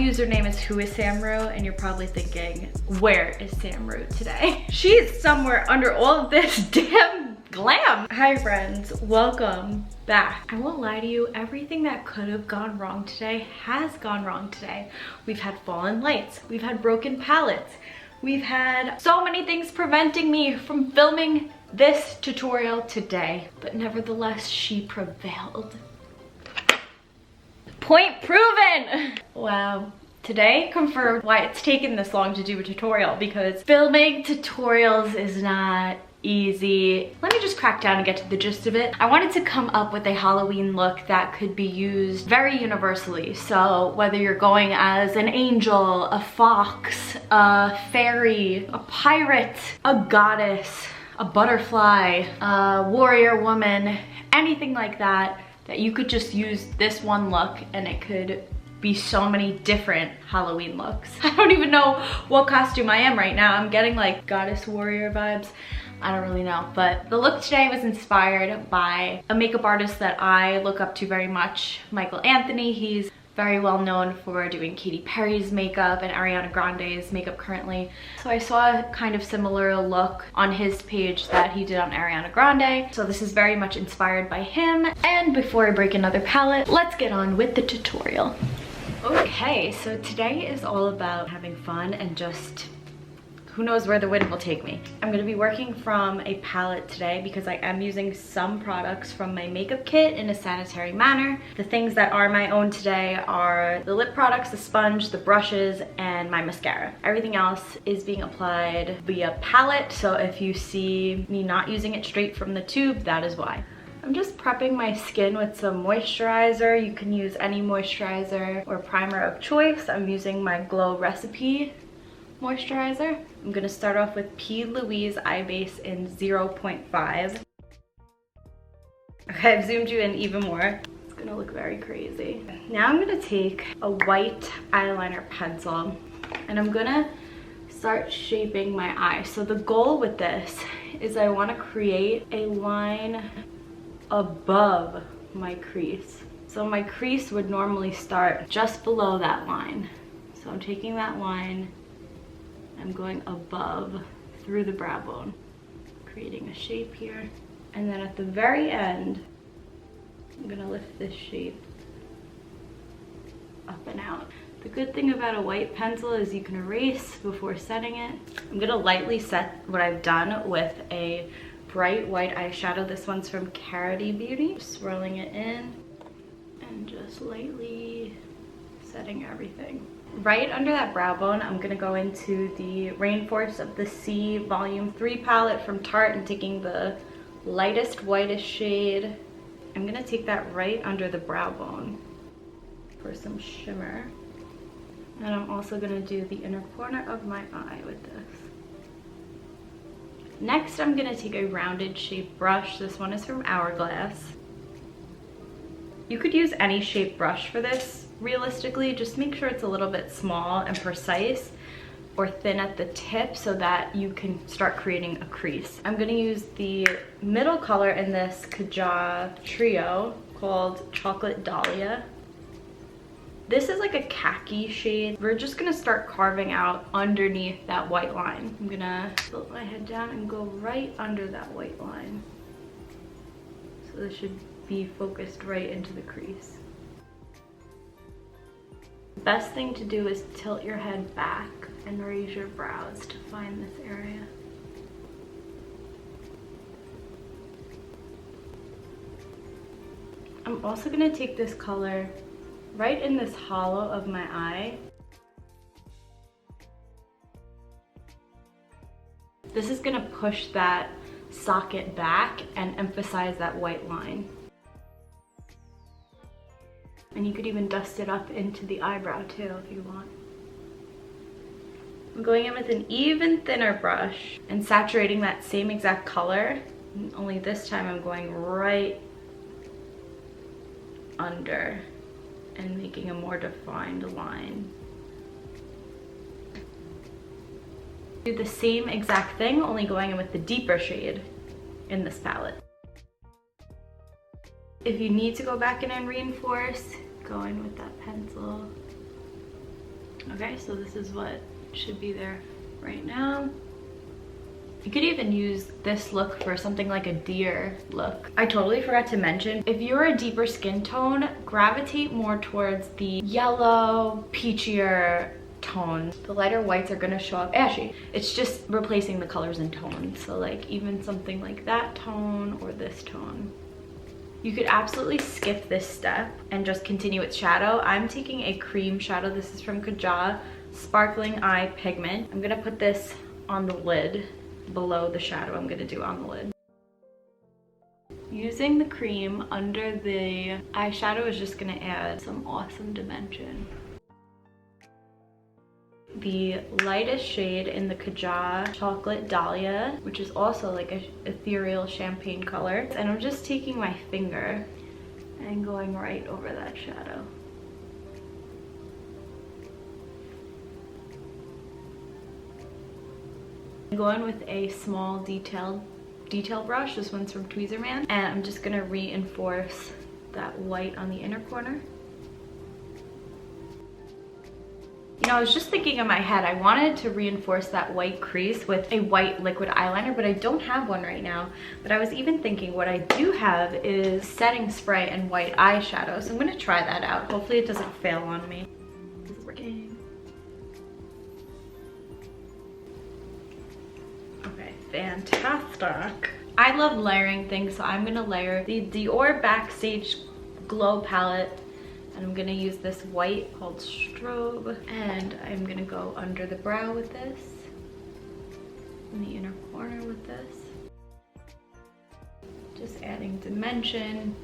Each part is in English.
username is whoissamru, and you're probably thinking, where is Samru today? She's somewhere under all of this damn glam. Hi friends, welcome back. I won't lie to you, everything that could have gone wrong today has gone wrong today. We've had fallen lights, we've had broken palettes, we've had so many things preventing me from filming this tutorial today, but nevertheless, she prevailed. Point proven! Wow. Today confirmed why it's taken this long to do a tutorial, because filming tutorials is not easy. Let me just crack down and get to the gist of it. I wanted to come up with a Halloween look that could be used very universally. So whether you're going as an angel, a fox, a fairy, a pirate, a goddess, a butterfly, a warrior woman, anything like that, that you could just use this one look and it could be so many different Halloween looks. I don't even know what costume I am right now. I'm getting like goddess warrior vibes. I don't really know, but the look today was inspired by a makeup artist that I look up to very much, Michael Anthony. He's very well known for doing Katy Perry's makeup and Ariana Grande's makeup currently. So I saw a kind of similar look on his page that he did on Ariana Grande. So this is very much inspired by him. And before I break another palette, let's get on with the tutorial. Okay, so today is all about having fun and just who knows where the wind will take me. I'm gonna be working from a palette today because I am using some products from my makeup kit in a sanitary manner. The things that are my own today are the lip products, the sponge, the brushes, and my mascara. Everything else is being applied via palette, so if you see me not using it straight from the tube, that is why. I'm just prepping my skin with some moisturizer. You can use any moisturizer or primer of choice. I'm using my Glow Recipe moisturizer. I'm gonna start off with P. Louise Eye Base in 0.5. Okay, I've zoomed you in even more. It's gonna look very crazy. Now I'm gonna take a white eyeliner pencil and I'm gonna start shaping my eye. So the goal with this is I wanna create a line above my crease. So my crease would normally start just below that line. So I'm taking that line, I'm going above through the brow bone, creating a shape here. And then at the very end, I'm gonna lift this shape up and out. The good thing about a white pencil is you can erase before setting it. I'm gonna lightly set what I've done with a bright white eyeshadow. This one's from Carity Beauty. Just swirling it in and just lightly setting everything. Right under that brow bone, I'm gonna go into the Rainforest of the Sea Volume 3 palette from Tarte and taking the lightest, whitest shade. I'm gonna take that right under the brow bone for some shimmer. And I'm also gonna do the inner corner of my eye with this. Next, I'm gonna take a rounded shape brush. This one is from Hourglass. You could use any shape brush for this. Realistically, just make sure it's a little bit small and precise or thin at the tip so that you can start creating a crease. I'm gonna use the middle color in this Kaja trio called Chocolate Dahlia. This is like a khaki shade. We're just gonna start carving out underneath that white line. I'm gonna tilt my head down and go right under that white line. So this should be focused right into the crease. The best thing to do is tilt your head back and raise your brows to find this area. I'm also gonna take this color right in this hollow of my eye. This is gonna push that socket back and emphasize that white line. And you could even dust it up into the eyebrow too if you want. I'm going in with an even thinner brush and saturating that same exact color, only this time I'm going right under and making a more defined line. Do the same exact thing, only going in with the deeper shade in this palette. If you need to go back in and reinforce, go in with that pencil. Okay, so this is what should be there right now. You could even use this look for something like a deer look. I totally forgot to mention, if you're a deeper skin tone, gravitate more towards the yellow, peachier tones. The lighter whites are gonna show up ashy. It's just replacing the colors and tones. So like even something like that tone or this tone. You could absolutely skip this step and just continue with shadow. I'm taking a cream shadow. This is from Kaja Sparkling Eye Pigment. I'm gonna put this on the lid below the shadow I'm gonna do on the lid. Using the cream under the eyeshadow is just gonna add some awesome dimension. The lightest shade in the Kaja Chocolate Dahlia, which is also like a ethereal champagne color. And I'm just taking my finger and going right over that shadow. I'm going with a small detail brush. This one's from Tweezerman. And I'm just gonna reinforce that white on the inner corner. You know, I was just thinking in my head, I wanted to reinforce that white crease with a white liquid eyeliner, but I don't have one right now. But I was even thinking what I do have is setting spray and white eyeshadow. So I'm gonna try that out. Hopefully it doesn't fail on me. This is working. Okay, fantastic. I love layering things, so I'm gonna layer the Dior Backstage Glow Palette. And I'm gonna use this white called Strobe, and I'm gonna go under the brow with this, in the inner corner with this. Just adding dimension.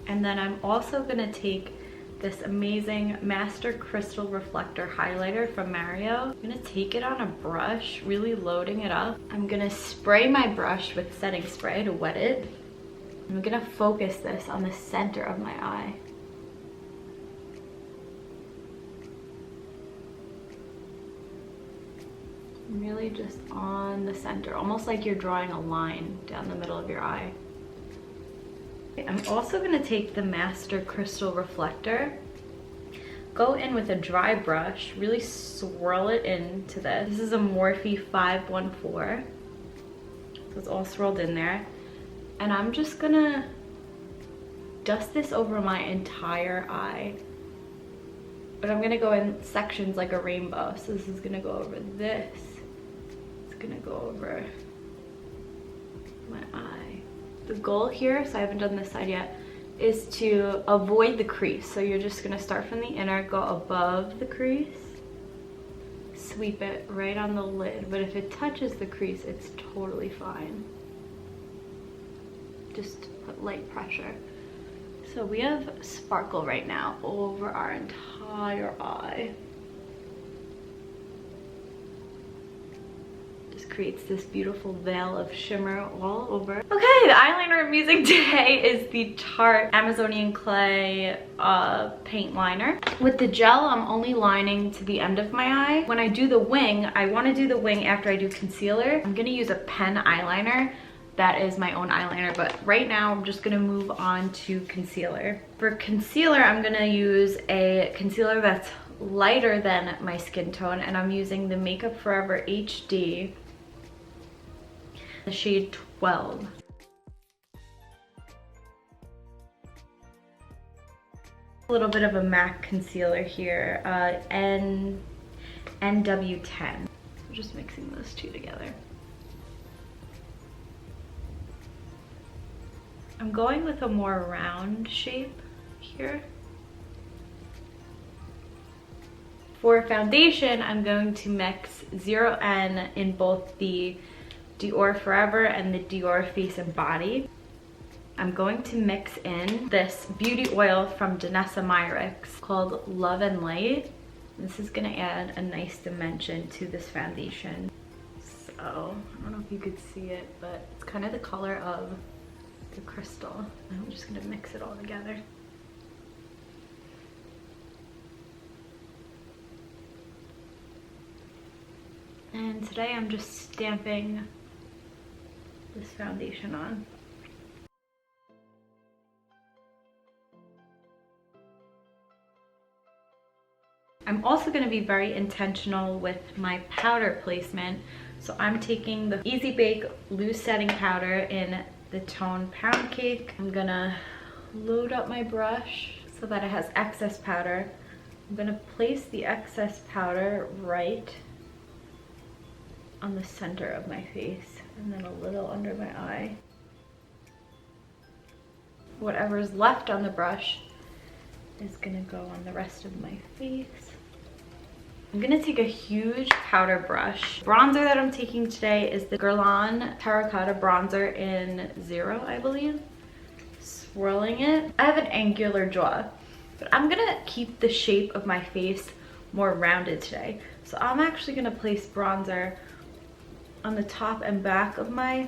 And then I'm also gonna take this amazing Master Crystal Reflector highlighter from Mario. I'm gonna take it on a brush, really loading it up. I'm gonna spray my brush with setting spray to wet it. I'm gonna focus this on the center of my eye. Really just on the center, almost like you're drawing a line down the middle of your eye. I'm also gonna take the Master Crystal Reflector, go in with a dry brush, really swirl it into this. This is a Morphe 514. So it's all swirled in there. And I'm just gonna dust this over my entire eye. But I'm gonna go in sections like a rainbow. So this is gonna go over this. Gonna go over my eye. The goal here, so I haven't done this side yet, is to avoid the crease. So you're just gonna start from the inner, go above the crease, sweep it right on the lid. But if it touches the crease, it's totally fine. Just put light pressure. So we have sparkle right now over our entire eye. Creates this beautiful veil of shimmer all over. Okay, the eyeliner I'm using today is the Tarte Amazonian Clay paint liner. With the gel, I'm only lining to the end of my eye. When I do the wing, I want to do the wing after I do concealer. I'm gonna use a pen eyeliner. That is my own eyeliner, but right now I'm just gonna move on to concealer. For concealer, I'm gonna use a concealer that's lighter than my skin tone, and I'm using the Makeup Forever HD. The shade 12. A little bit of a MAC concealer here, NW10. I'm just mixing those two together. I'm going with a more round shape here. For foundation, I'm going to mix 0N in both the Dior Forever and the Dior Face and Body. I'm going to mix in this beauty oil from Danessa Myricks called Love and Light. This is gonna add a nice dimension to this foundation. So, I don't know if you could see it, but it's kind of the color of the crystal. And I'm just gonna mix it all together. And today I'm just stamping this foundation on. I'm also going to be very intentional with my powder placement. So I'm taking the Easy Bake Loose Setting Powder in the tone Pound Cake. I'm gonna load up my brush so that it has excess powder. I'm gonna place the excess powder right on the center of my face and then a little under my eye. Whatever's left on the brush is gonna go on the rest of my face. I'm gonna take a huge powder brush. Bronzer that I'm taking today is the Guerlain Terracotta Bronzer in 0, I believe. Swirling it. I have an angular jaw, but I'm gonna keep the shape of my face more rounded today. So I'm actually gonna place bronzer on the top and back of my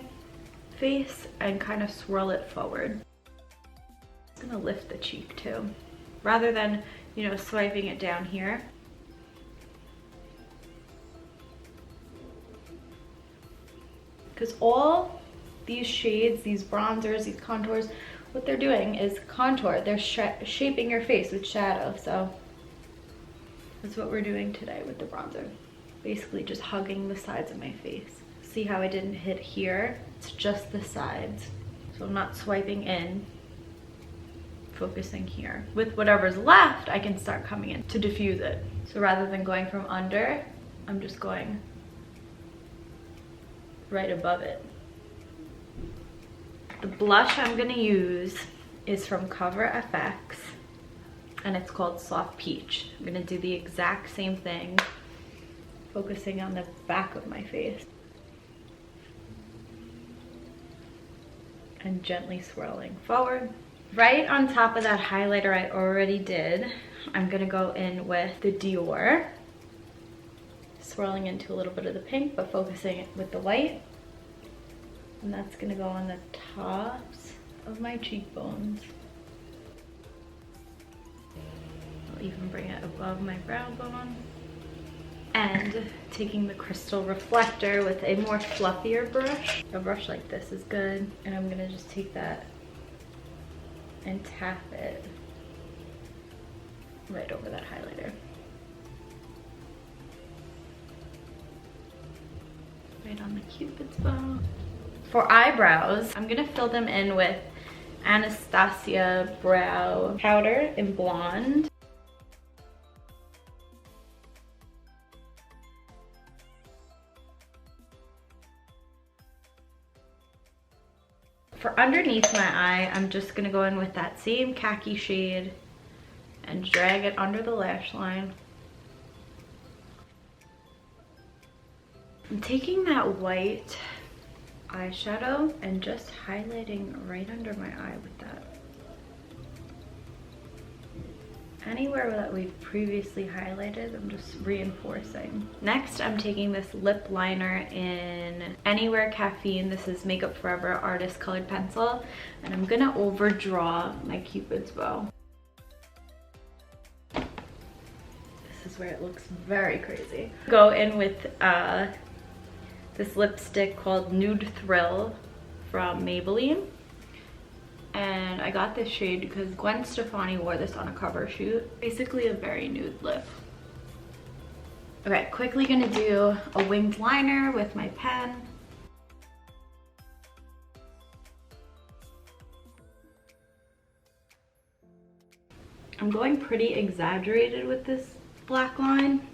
face and kind of swirl it forward. I'm gonna lift the cheek too, rather than, you know, swiping it down here. Because all these shades, these bronzers, these contours, what they're doing is contour. They're shaping your face with shadow. So that's what we're doing today with the bronzer. Basically just hugging the sides of my face. See how I didn't hit here? It's just the sides. So I'm not swiping in, focusing here. With whatever's left, I can start coming in to diffuse it. So rather than going from under, I'm just going right above it. The blush I'm gonna use is from Cover FX and it's called Soft Peach. I'm gonna do the exact same thing, focusing on the back of my face and gently swirling forward. Right on top of that highlighter I already did, I'm gonna go in with the Dior, swirling into a little bit of the pink, but focusing with the white. And that's gonna go on the tops of my cheekbones. I'll even bring it above my brow bone. And taking the Crystal Reflector with a more fluffier brush. A brush like this is good. And I'm gonna just take that and tap it right over that highlighter. Right on the Cupid's bow. For eyebrows, I'm gonna fill them in with Anastasia Brow Powder in Blonde. For underneath my eye, I'm just gonna go in with that same khaki shade and drag it under the lash line. I'm taking that white eyeshadow and just highlighting right under my eye with that. Anywhere that we've previously highlighted, I'm just reinforcing. Next, I'm taking this lip liner in Anywhere Caffeine. This is Makeup Forever Artist Colored Pencil, and I'm gonna overdraw my Cupid's bow. This is where it looks very crazy. Go in with this lipstick called Nude Thrill from Maybelline. And I got this shade because Gwen Stefani wore this on a cover shoot. Basically a very nude lip. Okay, quickly gonna do a winged liner with my pen. I'm going pretty exaggerated with this black line.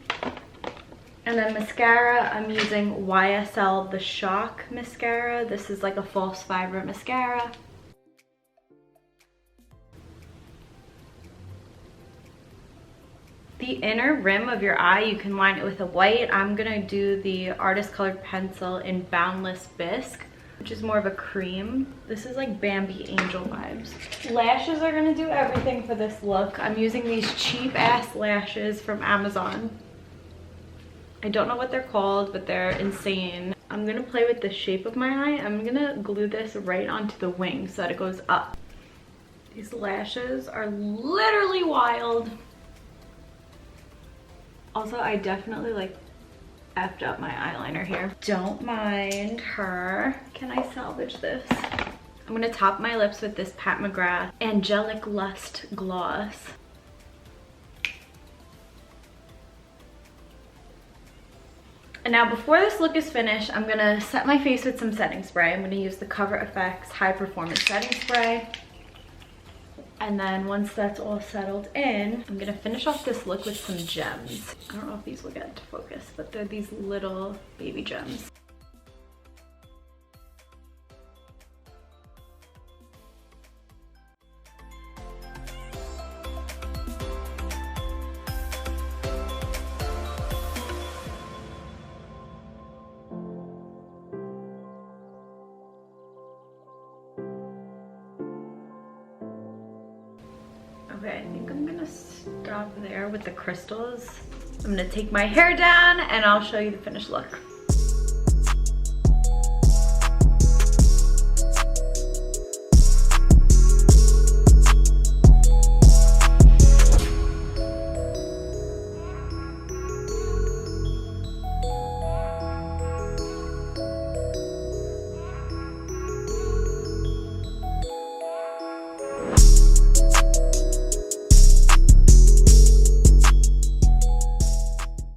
And then mascara, I'm using YSL The Shock mascara. This is like a false fiber mascara. The inner rim of your eye, you can line it with a white. I'm gonna do the Artist Colored Pencil in Boundless Bisque, which is more of a cream. This is like Bambi Angel vibes. Lashes are gonna do everything for this look. I'm using these cheap ass lashes from Amazon. I don't know what they're called, but they're insane. I'm gonna play with the shape of my eye. I'm gonna glue this right onto the wing so that it goes up. These lashes are literally wild. Also, I definitely like effed up my eyeliner here. Don't mind her. Can I salvage this? I'm gonna top my lips with this Pat McGrath Angelic Lust Gloss. And now before this look is finished, I'm gonna set my face with some setting spray. I'm gonna use the Cover FX High Performance Setting Spray. And then once that's all settled in, I'm gonna finish off this look with some gems. I don't know if these will get into focus, but they're these little baby gems. Okay, I think I'm gonna stop there with the crystals. I'm gonna take my hair down and I'll show you the finished look.